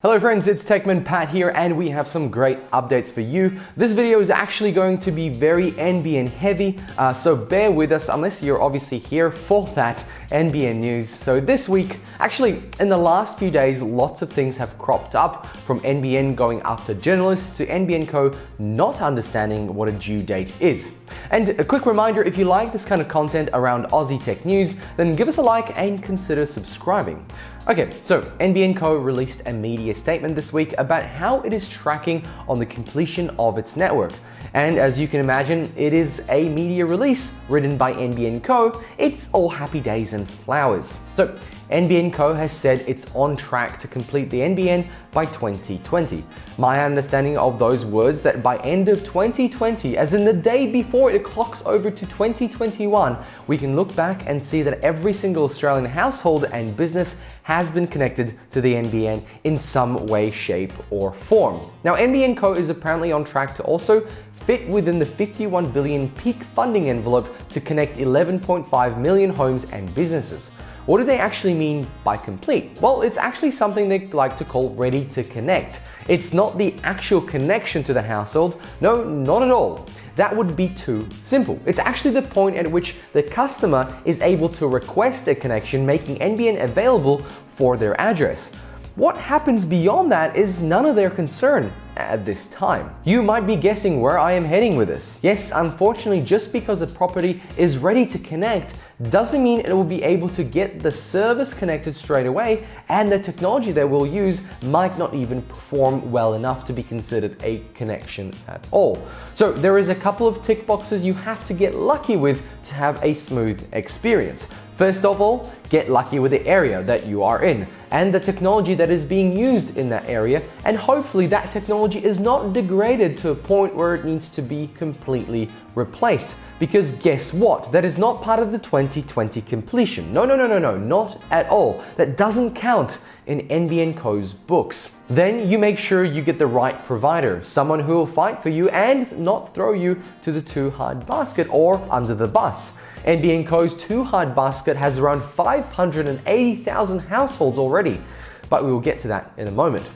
Hello friends, it's Techman Pat here and we have some great updates for you. This video is actually going to be very NBN heavy, so bear with us unless you're obviously here for that NBN news. So this week, actually in the last few days, lots of things have cropped up, from NBN going after journalists to NBN Co not understanding what a due date is. And a quick reminder, if you like this kind of content around Aussie tech news, then give us a like and consider subscribing. Okay, so NBN Co released a media statement this week about how it is tracking on the completion of its network. And as you can imagine, it is a media release written by NBN Co. It's all happy days and flowers. So NBN Co has said it's on track to complete the NBN by 2020. My understanding of those words that by end of 2020, as in the day before it clocks over to 2021, we can look back and see that every single Australian household and business has been connected to the NBN in some way, shape or form. Now NBN Co is apparently on track to also fit within the 51 billion peak funding envelope to connect 11.5 million homes and businesses. What do they actually mean by complete? Well, it's actually something they like to call ready to connect. It's not the actual connection to the household. No, not at all. That would be too simple. It's actually the point at which the customer is able to request a connection, making NBN available for their address. What happens beyond that is none of their concern at this time. You might be guessing where I am heading with this. Yes, unfortunately, just because a property is ready to connect doesn't mean it will be able to get the service connected straight away, and the technology they will use might not even perform well enough to be considered a connection at all. So there is a couple of tick boxes you have to get lucky with to have a smooth experience. First of all, get lucky with the area that you are in and the technology that is being used in that area, and hopefully that technology is not degraded to a point where it needs to be completely replaced. Because guess what? That is not part of the 2020 completion. No, not at all. That doesn't count in NBN Co's books. Then you make sure you get the right provider, someone who will fight for you and not throw you to the too hard basket or under the bus. NBN Co's too hard basket has around 580,000 households already, but we will get to that in a moment.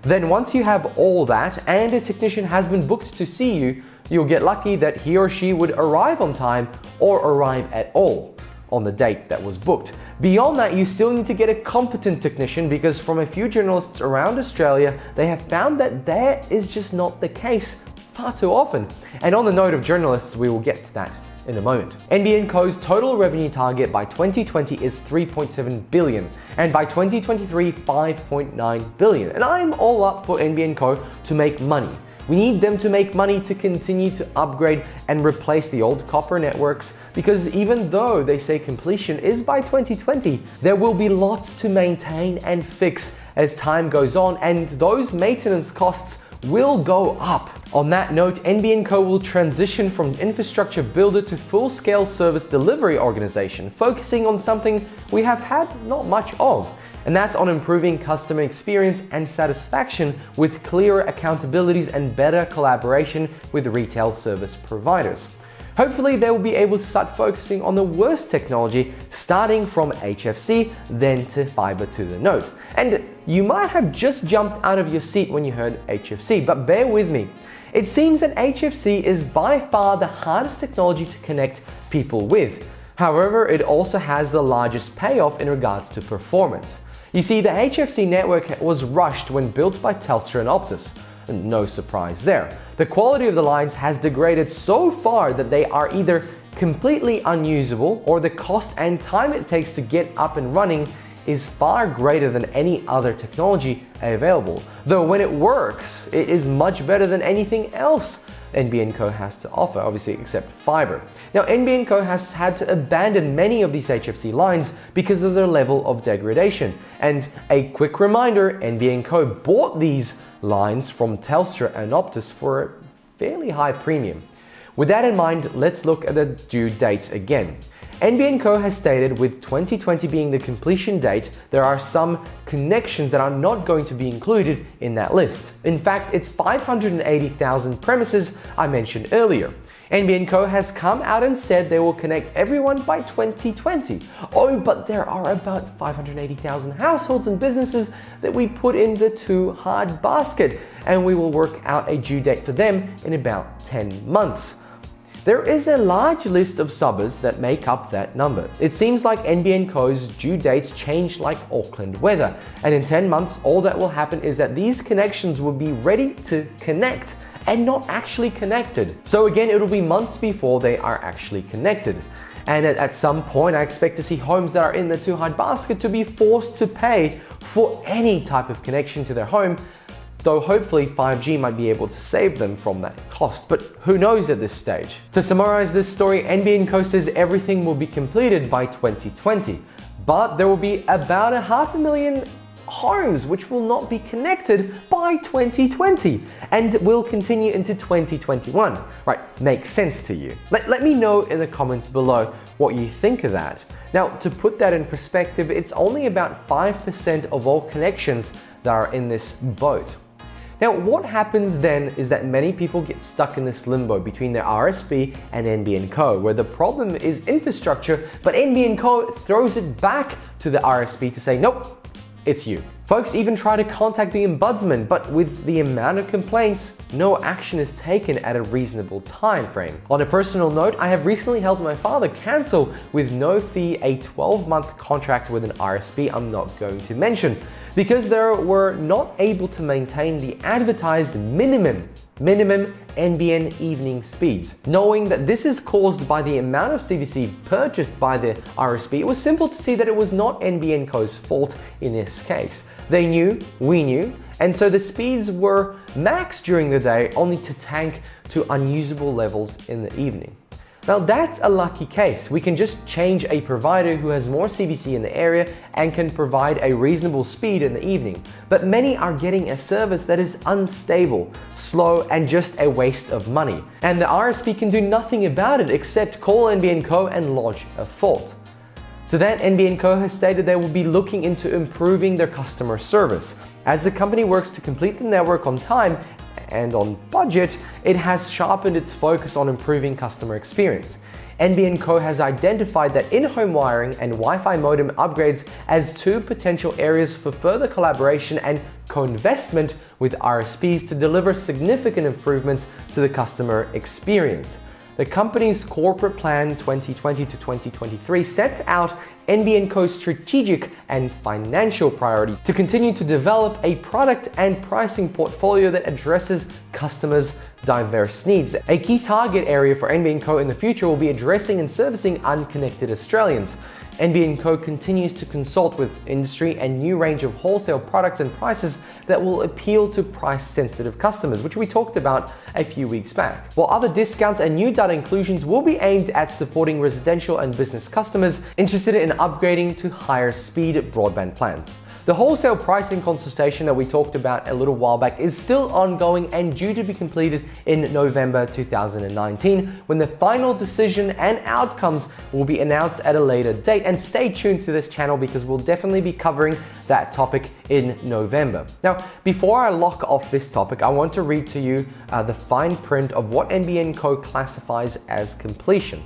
Then once you have all that and a technician has been booked to see you, you'll get lucky that he or she would arrive on time or arrive at all on the date that was booked. Beyond that, you still need to get a competent technician, because from a few journalists around Australia, they have found that is just not the case far too often. And on the note of journalists, we will get to that in a moment. NBN Co's total revenue target by 2020 is 3.7 billion and by 2023 5.9 billion. And I'm all up for NBN Co to make money. We need them to make money to continue to upgrade and replace the old copper networks, because even though they say completion is by 2020, there will be lots to maintain and fix as time goes on, and those maintenance costs will go up. On that note, NBN Co will transition from infrastructure builder to full-scale service delivery organization, focusing on something we have had not much of, and that's on improving customer experience and satisfaction with clearer accountabilities and better collaboration with retail service providers. Hopefully they will be able to start focusing on the worst technology, starting from HFC, then to fiber to the node. And you might have just jumped out of your seat when you heard HFC, but bear with me. It seems that HFC is by far the hardest technology to connect people with. However, it also has the largest payoff in regards to performance. You see, the HFC network was rushed when built by Telstra and Optus. No surprise there. The quality of the lines has degraded so far that they are either completely unusable, or the cost and time it takes to get up and running is far greater than any other technology available. Though when it works, it is much better than anything else NBN Co has to offer, obviously except fiber. Now NBN Co has had to abandon many of these HFC lines because of their level of degradation. And a quick reminder, NBN Co bought these lines from Telstra and Optus for a fairly high premium. With that in mind, let's look at the due dates again. NBN Co has stated with 2020 being the completion date, there are some connections that are not going to be included in that list. In fact, it's 580,000 premises I mentioned earlier. NBN Co has come out and said they will connect everyone by 2020. Oh, but there are about 580,000 households and businesses that we put in the too hard basket, and we will work out a due date for them in about 10 months. There is a large list of suburbs that make up that number. It seems like NBN Co's due dates change like Auckland weather, and in 10 months, all that will happen is that these connections will be ready to connect and not actually connected. So again, it'll be months before they are actually connected. And at some point, I expect to see homes that are in the too hard basket to be forced to pay for any type of connection to their home, though hopefully 5G might be able to save them from that cost, but who knows at this stage. To summarize this story, NBN Co says everything will be completed by 2020, but there will be about 500,000 homes which will not be connected by 2020 and will continue into 2021. Right, makes sense to you? Let me know in the comments below what you think of that. Now, to put that in perspective, it's only about 5% of all connections that are in this boat. Now, what happens then is that many people get stuck in this limbo between their RSP and NBN Co, where the problem is infrastructure, but NBN Co throws it back to the RSP to say, nope, it's you. Folks even try to contact the ombudsman, but with the amount of complaints, no action is taken at a reasonable time frame. On a personal note, I have recently helped my father cancel with no fee a 12-month contract with an RSP I'm not going to mention, because they were not able to maintain the advertised minimum NBN evening speeds. Knowing that this is caused by the amount of CVC purchased by the RSP, it was simple to see that it was not NBN Co's fault in this case. They knew, we knew, and so the speeds were maxed during the day only to tank to unusable levels in the evening. Now that's a lucky case. We can just change a provider who has more CVC in the area and can provide a reasonable speed in the evening. But many are getting a service that is unstable, slow, and just a waste of money. And the RSP can do nothing about it except call NBN Co and lodge a fault. To that, NBN Co has stated they will be looking into improving their customer service. As the company works to complete the network on time and on budget, it has sharpened its focus on improving customer experience. NBN Co has identified that in-home wiring and Wi-Fi modem upgrades as two potential areas for further collaboration and co-investment with RSPs to deliver significant improvements to the customer experience. The company's corporate plan 2020 to 2023 sets out NBN Co's strategic and financial priority to continue to develop a product and pricing portfolio that addresses customers' diverse needs. A key target area for NBN Co in the future will be addressing and servicing unconnected Australians. NBN Co continues to consult with industry and new range of wholesale products and prices that will appeal to price-sensitive customers, which we talked about a few weeks back. While other discounts and new data inclusions will be aimed at supporting residential and business customers interested in upgrading to higher speed broadband plans. The wholesale pricing consultation that we talked about a little while back is still ongoing and due to be completed in November 2019, when the final decision and outcomes will be announced at a later date. And stay tuned to this channel because we'll definitely be covering that topic in November. Now, before I lock off this topic, I want to read to you the fine print of what NBN Co classifies as completion.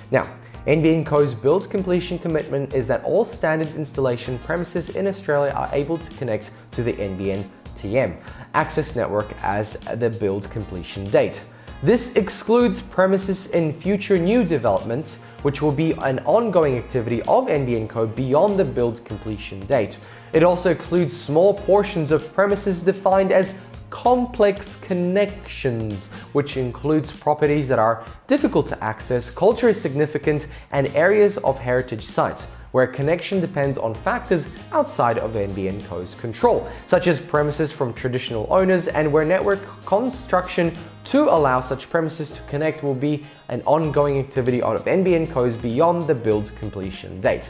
Now, NBN Co's build completion commitment is that all standard installation premises in Australia are able to connect to the NBN TM access network as the build completion date. This excludes premises in future new developments, which will be an ongoing activity of NBN Co beyond the build completion date. It also excludes small portions of premises defined as complex connections, which includes properties that are difficult to access, culturally significant, and areas of heritage sites, where connection depends on factors outside of NBN Co's control, such as premises from traditional owners, and where network construction to allow such premises to connect will be an ongoing activity of NBN Co's beyond the build completion date.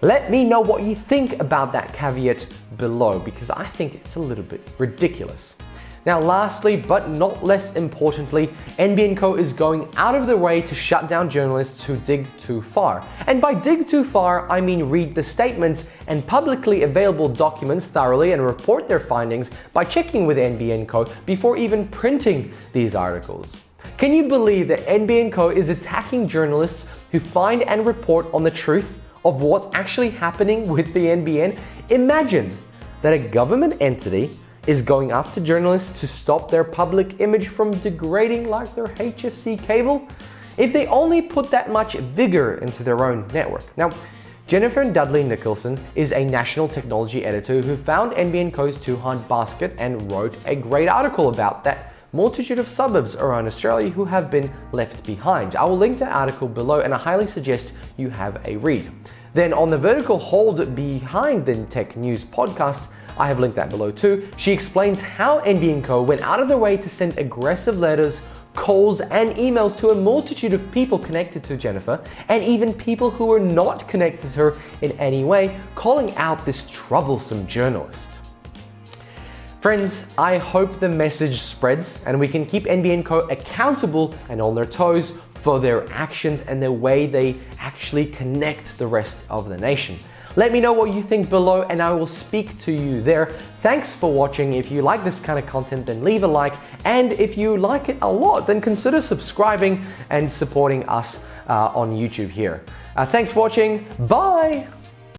Let me know what you think about that caveat below, because I think it's a little bit ridiculous. Now lastly, but not less importantly, NBN Co is going out of their way to shut down journalists who dig too far. And by dig too far, I mean read the statements and publicly available documents thoroughly and report their findings by checking with NBN Co before even printing these articles. Can you believe that NBN Co is attacking journalists who find and report on the truth of what's actually happening with the NBN? Imagine that a government entity is going after journalists to stop their public image from degrading like their HFC cable. If they only put that much vigor into their own network. Now, Jennifer Dudley Nicholson is a national technology editor who found NBN Co's too hard basket and wrote a great article about that multitude of suburbs around Australia who have been left behind. I will link that article below and I highly suggest you have a read. Then on the vertical hold behind the Tech News podcast, I have linked that below too. She explains how NBN Co went out of their way to send aggressive letters, calls and emails to a multitude of people connected to Jennifer and even people who were not connected to her in any way, calling out this troublesome journalist. Friends, I hope the message spreads and we can keep NBN Co accountable and on their toes for their actions and the way they actually connect the rest of the nation. Let me know what you think below and I will speak to you there. Thanks for watching. If you like this kind of content, then leave a like. And if you like it a lot, then consider subscribing and supporting us on YouTube here. Thanks for watching. Bye.